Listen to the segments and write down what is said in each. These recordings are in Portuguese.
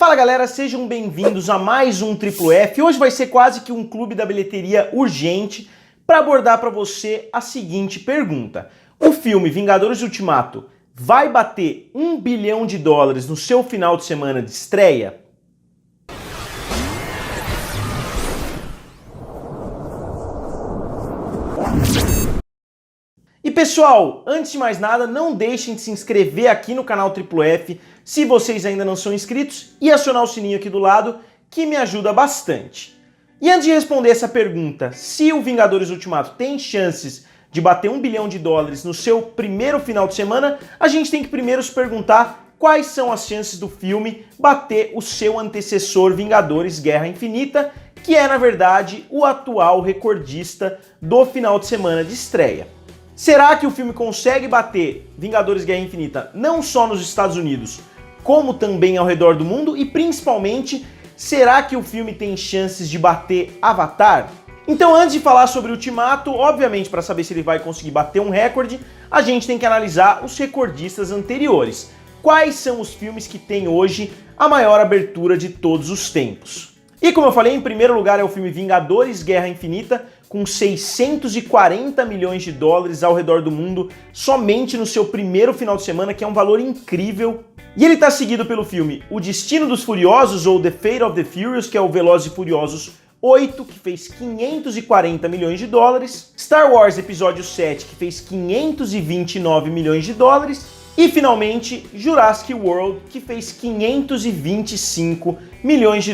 Fala galera, sejam bem-vindos a mais um Triplo F. Hoje vai ser quase que um clube da bilheteria urgente para abordar para você a seguinte pergunta. O filme Vingadores Ultimato vai bater $1 bilhão no seu final de semana de estreia? E pessoal, antes de mais nada, não deixem de se inscrever aqui no canal Triplo F se vocês ainda não são inscritos e acionar o sininho aqui do lado, que me ajuda bastante. E antes de responder essa pergunta, se o Vingadores Ultimato tem chances de bater $1 bilhão no seu primeiro final de semana, a gente tem que primeiro se perguntar quais são as chances do filme bater o seu antecessor Vingadores Guerra Infinita, que é, na verdade, o atual recordista do final de semana de estreia. Será que o filme consegue bater Vingadores Guerra Infinita não só nos Estados Unidos, como também ao redor do mundo? E principalmente, será que o filme tem chances de bater Avatar? Então, antes de falar sobre Ultimato, obviamente para saber se ele vai conseguir bater um recorde, a gente tem que analisar os recordistas anteriores. Quais são os filmes que têm hoje a maior abertura de todos os tempos? E como eu falei, em primeiro lugar é o filme Vingadores Guerra Infinita, com $640 milhões ao redor do mundo, somente no seu primeiro final de semana, que é um valor incrível. E ele está seguido pelo filme O Destino dos Furiosos, ou The Fate of the Furious, que é o Velozes e Furiosos 8, que fez $540 milhões, Star Wars Episódio 7, que fez $529 milhões, e finalmente Jurassic World, que fez $525 milhões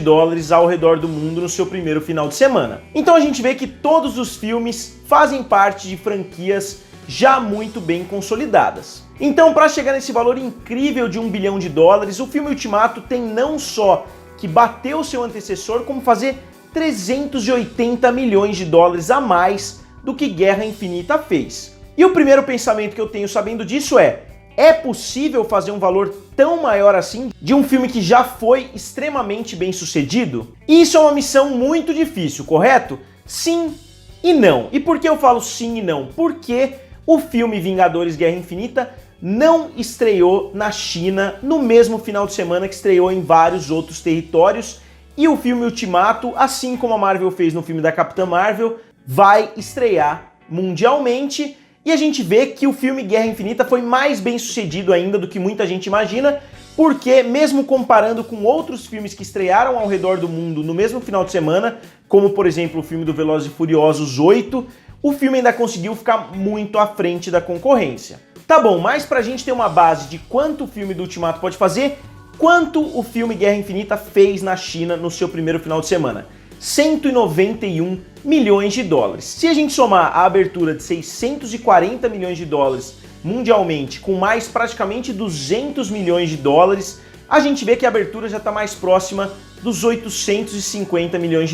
ao redor do mundo no seu primeiro final de semana. Então a gente vê que todos os filmes fazem parte de franquias já muito bem consolidadas. Então, para chegar nesse valor incrível de $1 bilhão, o filme Ultimato tem não só que bater o seu antecessor, como fazer $380 milhões a mais do que Guerra Infinita fez. E o primeiro pensamento que eu tenho sabendo disso é possível fazer um valor tão maior assim de um filme que já foi extremamente bem sucedido? E isso é uma missão muito difícil, correto? Sim e não. E por que eu falo sim e não? Porque o filme Vingadores Guerra Infinita não estreou na China no mesmo final de semana que estreou em vários outros territórios, e o filme Ultimato, assim como a Marvel fez no filme da Capitã Marvel, vai estrear mundialmente. E a gente vê que o filme Guerra Infinita foi mais bem sucedido ainda do que muita gente imagina, porque mesmo comparando com outros filmes que estrearam ao redor do mundo no mesmo final de semana, como por exemplo o filme do Velozes e Furiosos 8, o filme ainda conseguiu ficar muito à frente da concorrência. Tá bom, mas pra gente ter uma base de quanto o filme do Ultimato pode fazer, quanto o filme Guerra Infinita fez na China no seu primeiro final de semana? $191 milhões. Se a gente somar a abertura de $640 milhões mundialmente com mais praticamente $200 milhões, a gente vê que a abertura já está mais próxima dos $850 milhões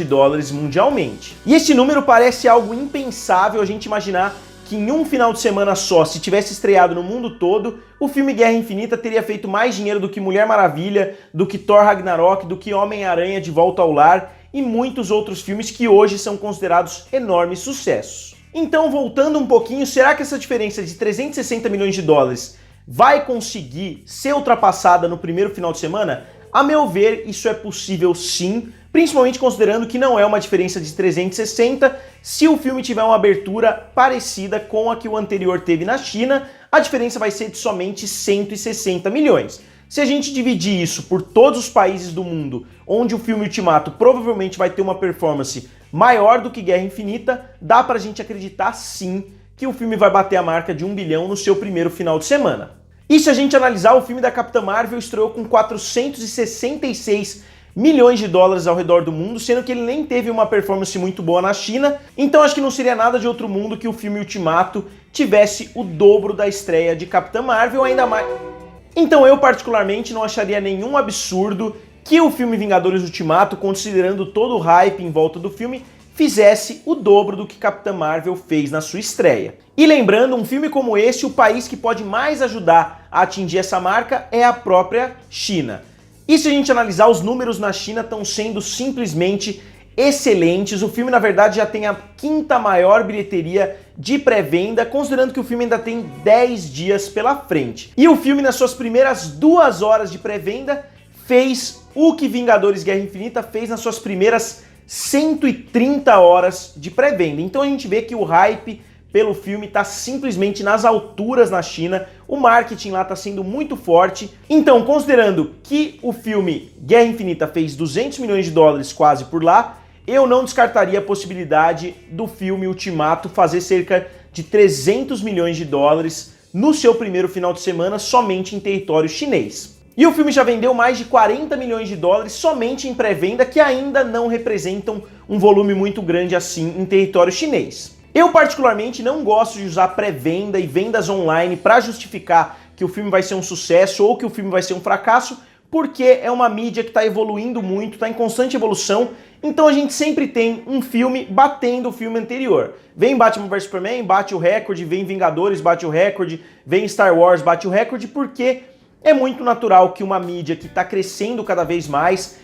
mundialmente. E esse número parece algo impensável a gente imaginar que em um final de semana só, se tivesse estreado no mundo todo, o filme Guerra Infinita teria feito mais dinheiro do que Mulher Maravilha, do que Thor Ragnarok, do que Homem-Aranha de Volta ao Lar e muitos outros filmes que hoje são considerados enormes sucessos. Então, voltando um pouquinho, será que essa diferença de $360 milhões vai conseguir ser ultrapassada no primeiro final de semana? A meu ver, isso é possível sim, principalmente considerando que não é uma diferença de 360, se o filme tiver uma abertura parecida com a que o anterior teve na China, a diferença vai ser de somente $160 milhões. Se a gente dividir isso por todos os países do mundo onde o filme Ultimato provavelmente vai ter uma performance maior do que Guerra Infinita, dá pra gente acreditar sim que o filme vai bater a marca de $1 bilhão no seu primeiro final de semana. E se a gente analisar, o filme da Capitã Marvel estreou com $466 milhões ao redor do mundo, sendo que ele nem teve uma performance muito boa na China, então acho que não seria nada de outro mundo que o filme Ultimato tivesse o dobro da estreia de Capitã Marvel, ainda mais. Então eu particularmente não acharia nenhum absurdo que o filme Vingadores Ultimato, considerando todo o hype em volta do filme, fizesse o dobro do que Capitã Marvel fez na sua estreia. E lembrando, um filme como esse, o país que pode mais ajudar a atingir essa marca é a própria China. E se a gente analisar, os números na China estão sendo simplesmente excelentes. O filme, na verdade, já tem a 5ª maior bilheteria de pré-venda, considerando que o filme ainda tem 10 dias pela frente. E o filme, nas suas primeiras 2 horas de pré-venda, fez o que Vingadores Guerra Infinita fez nas suas primeiras 130 horas de pré-venda. Então a gente vê que o hype pelo filme está simplesmente nas alturas na China, o marketing lá está sendo muito forte. Então, considerando que o filme Guerra Infinita fez 200 milhões de dólares quase por lá, eu não descartaria a possibilidade do filme Ultimato fazer cerca de 300 milhões de dólares no seu primeiro final de semana somente em território chinês. E o filme já vendeu mais de 40 milhões de dólares somente em pré-venda, que ainda não representam um volume muito grande assim em território chinês. Eu particularmente não gosto de usar pré-venda e vendas online para justificar que o filme vai ser um sucesso ou que o filme vai ser um fracasso, porque é uma mídia que está evoluindo muito, está em constante evolução, então a gente sempre tem um filme batendo o filme anterior. Vem Batman vs Superman, bate o recorde, vem Vingadores, bate o recorde, vem Star Wars, bate o recorde, porque é muito natural que uma mídia que está crescendo cada vez mais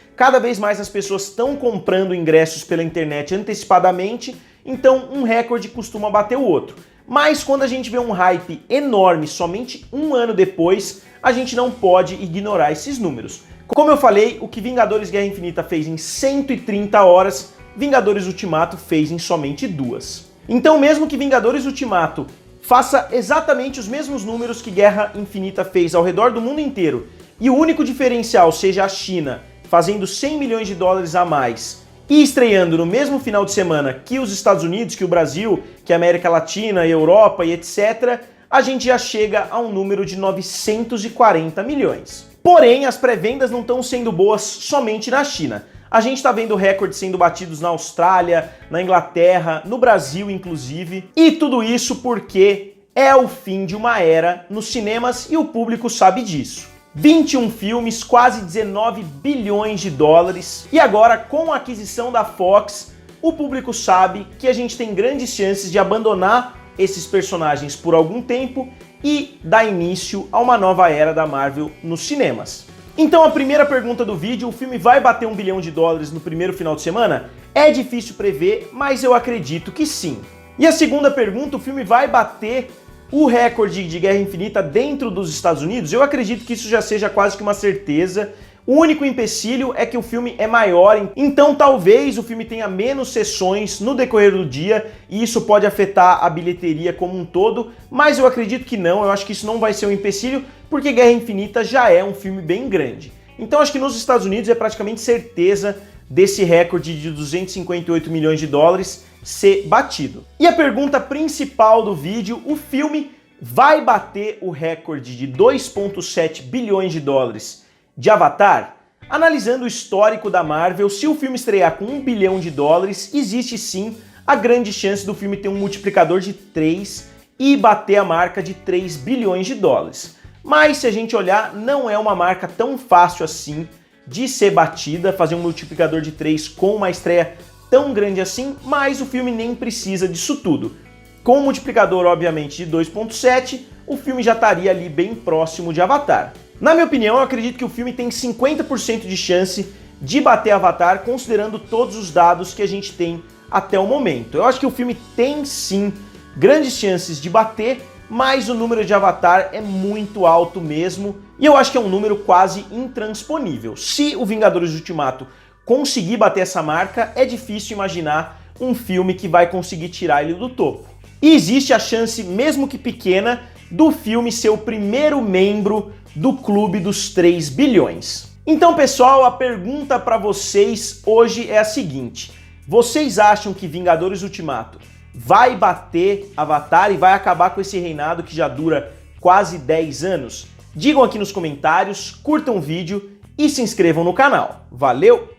as pessoas estão comprando ingressos pela internet antecipadamente, então um recorde costuma bater o outro. Mas quando a gente vê um hype enorme somente um ano depois, a gente não pode ignorar esses números. Como eu falei, o que Vingadores Guerra Infinita fez em 130 horas, Vingadores Ultimato fez em somente 2. Então mesmo que Vingadores Ultimato faça exatamente os mesmos números que Guerra Infinita fez ao redor do mundo inteiro, e o único diferencial seja a China fazendo 100 milhões de dólares a mais e estreando no mesmo final de semana que os Estados Unidos, que o Brasil, que a América Latina, Europa e etc., a gente já chega a um número de 940 milhões. Porém, as pré-vendas não estão sendo boas somente na China. A gente está vendo recordes sendo batidos na Austrália, na Inglaterra, no Brasil inclusive, e tudo isso porque é o fim de uma era nos cinemas e o público sabe disso. 21 filmes, quase 19 bilhões de dólares, e agora com a aquisição da Fox, o público sabe que a gente tem grandes chances de abandonar esses personagens por algum tempo e dar início a uma nova era da Marvel nos cinemas. Então a primeira pergunta do vídeo, o filme vai bater 1 bilhão de dólares no primeiro final de semana? É difícil prever, mas eu acredito que sim. E a segunda pergunta, o filme vai bater o recorde de Guerra Infinita dentro dos Estados Unidos? Eu acredito que isso já seja quase que uma certeza. O único empecilho é que o filme é maior, então talvez o filme tenha menos sessões no decorrer do dia e isso pode afetar a bilheteria como um todo, mas eu acredito que não, eu acho que isso não vai ser um empecilho, porque Guerra Infinita já é um filme bem grande. Então acho que nos Estados Unidos é praticamente certeza desse recorde de 258 milhões de dólares ser batido. E a pergunta principal do vídeo, o filme vai bater o recorde de 2,7 bilhões de dólares de Avatar? Analisando o histórico da Marvel, se o filme estrear com 1 bilhão de dólares, existe sim a grande chance do filme ter um multiplicador de 3 e bater a marca de 3 bilhões de dólares. Mas se a gente olhar, não é uma marca tão fácil assim de ser batida, fazer um multiplicador de 3 com uma estreia tão grande assim, mas o filme nem precisa disso tudo. Com um multiplicador, obviamente, de 2,7, o filme já estaria ali bem próximo de Avatar. Na minha opinião, eu acredito que o filme tem 50% de chance de bater Avatar, considerando todos os dados que a gente tem até o momento. Eu acho que o filme tem sim grandes chances de bater, mas o número de Avatar é muito alto mesmo, e eu acho que é um número quase intransponível. Se o Vingadores Ultimato conseguir bater essa marca, é difícil imaginar um filme que vai conseguir tirar ele do topo. E existe a chance, mesmo que pequena, do filme ser o primeiro membro do clube dos 3 bilhões. Então, pessoal, a pergunta para vocês hoje é a seguinte: vocês acham que Vingadores Ultimato vai bater Avatar e vai acabar com esse reinado que já dura quase 10 anos? Digam aqui nos comentários, curtam o vídeo e se inscrevam no canal. Valeu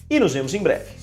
e nos vemos em breve.